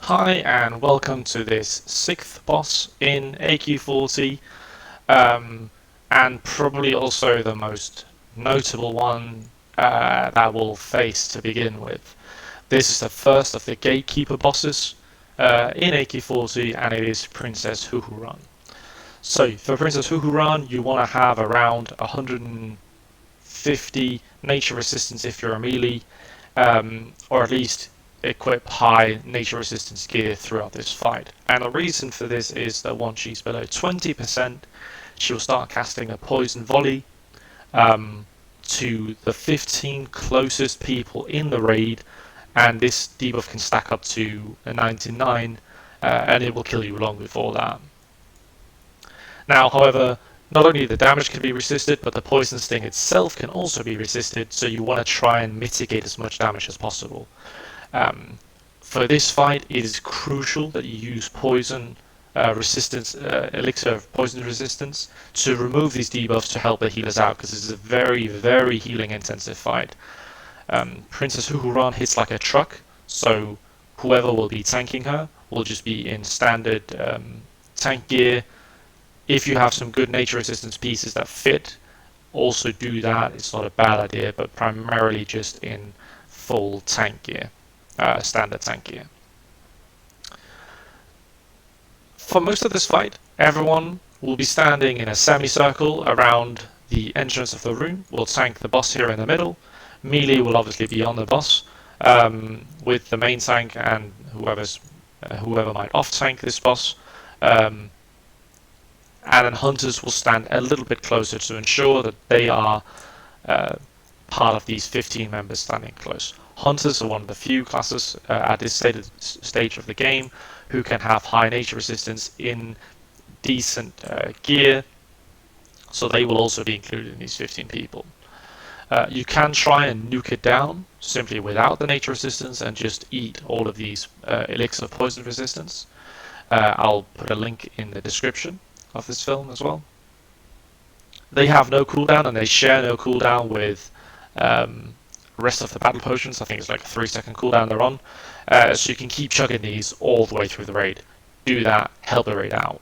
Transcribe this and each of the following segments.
Hi and welcome to this 6th boss in AQ40, and probably also the most notable one that we'll face to begin with. This is the first of the gatekeeper bosses in AQ40, and it is Princess Huhuran. So for Princess Huhuran you want to have around 150 nature resistance if you're a melee, or at least equip high nature resistance gear throughout this fight. And the reason for this is that once she's below 20%, she will start casting a poison volley to the 15 closest people in the raid, and this debuff can stack up to a 99, and it will kill you long before that. Now, however, not only the damage can be resisted, but the poison sting itself can also be resisted, so you want to try and mitigate as much damage as possible. For this fight, it is crucial that you use poison resistance, elixir of poison resistance, to remove these debuffs to help the healers out, because this is a very, very healing intensive fight. Princess Huhuran hits like a truck, so whoever will be tanking her will just be in standard tank gear. If you have some good nature resistance pieces that fit, also do that. It's not a bad idea, but primarily just in full tank gear. Standard tank gear. For most of this fight, everyone will be standing in a semicircle around the entrance of the room. We'll tank the boss here in the middle. Melee will obviously be on the boss, with the main tank and whoever might off-tank this boss. And then hunters will stand a little bit closer to ensure that they are part of these 15 members standing close. Hunters are one of the few classes at this stage of the game who can have high nature resistance in decent gear, so they will also be included in these 15 people. You can try and nuke it down simply without the nature resistance and just eat all of these elixir of poison resistance. I'll put a link in the description of this film as well. They have no cooldown, and they share no cooldown with rest of the battle potions. I think it's like a 3-second cooldown they're on, so you can keep chugging these all the way through the raid. Do that, help the raid out.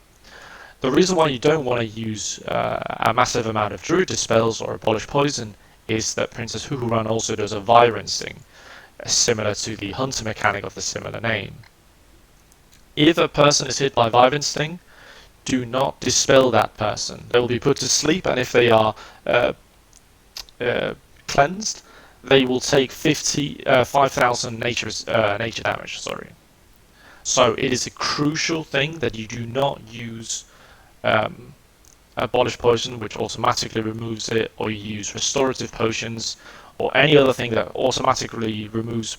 The reason why you don't want to use a massive amount of druid dispels or abolish poison is that Princess Huhuran also does a vibrancy, similar to the hunter mechanic of the similar name. If a person is hit by vibrancy, do not dispel that person. They will be put to sleep, and if they are cleansed, they will take 5,000 nature damage. Sorry. So it is a crucial thing that you do not use abolish poison, which automatically removes it, or you use restorative potions, or any other thing that automatically removes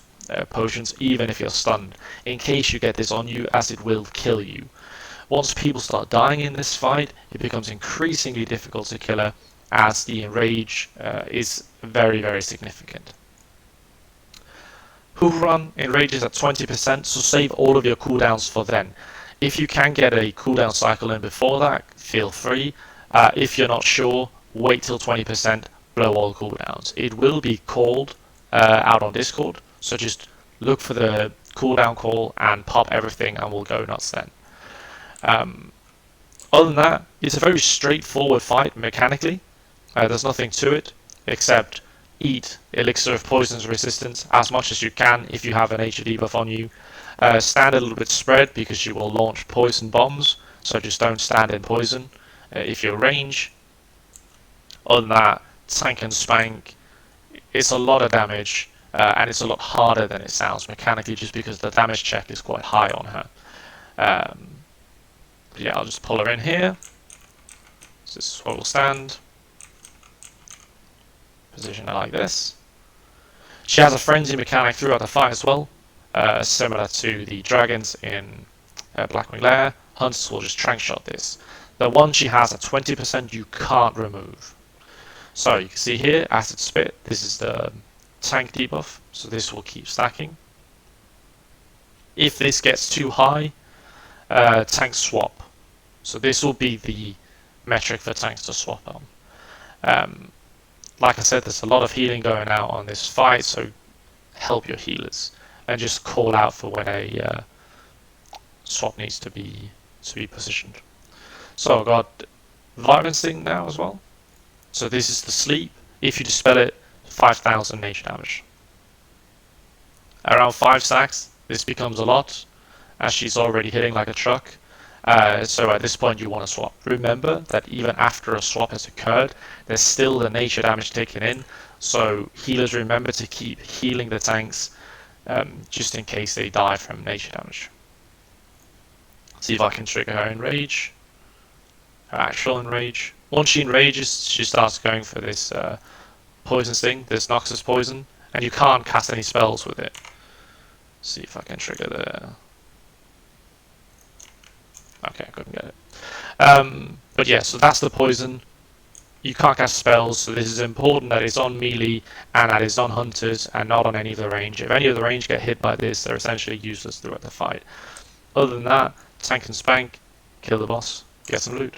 potions, even if you're stunned, in case you get this on you, as it will kill you. Once people start dying in this fight, it becomes increasingly difficult to kill her, as the enrage is very, very significant. Huhuran enrages at 20%, so save all of your cooldowns for then. If you can get a cooldown cycle in before that, feel free. If you're not sure, wait till 20%, blow all cooldowns. It will be called out on Discord, so just look for the cooldown call and pop everything, and we'll go nuts then. Other than that, it's a very straightforward fight mechanically. There's nothing to it except eat elixir of poison's resistance as much as you can if you have an nature debuff on you. Stand a little bit spread because you will launch poison bombs, so just don't stand in poison if you're range. Other than that, tank and spank. It's a lot of damage, and it's a lot harder than it sounds mechanically, just because the damage check is quite high on her. Yeah, I'll just pull her in here. So this is where we'll stand. Position her like this. She has a frenzy mechanic throughout the fight as well, similar to the dragons in Blackwing Lair. Hunters will just trank shot this. The one she has at 20% you can't remove. So you can see here, Acid Spit, this is the tank debuff, so this will keep stacking. If this gets too high, tank swap. So this will be the metric for tanks to swap on. Like I said, there's a lot of healing going out on this fight, so help your healers and just call out for when a swap needs to be positioned. So I've got Vital Instinct now as well. So this is the sleep. If you dispel it, 5,000 nature damage. Around 5 stacks, this becomes a lot, as she's already hitting like a truck. So at this point you want to swap. Remember that even after a swap has occurred, there's still the nature damage taken in, so healers remember to keep healing the tanks just in case they die from nature damage. See if I can trigger her enrage, her actual enrage. Once she enrages, she starts going for this poison sting, this Noxus poison, and you can't cast any spells with it. See if I can trigger the... Okay, I couldn't get it. But yeah, so that's the poison. You can't cast spells, so this is important that it's on melee and that it's on hunters and not on any of the range. If any of the range get hit by this, they're essentially useless throughout the fight. Other than that, tank and spank, kill the boss, get some loot.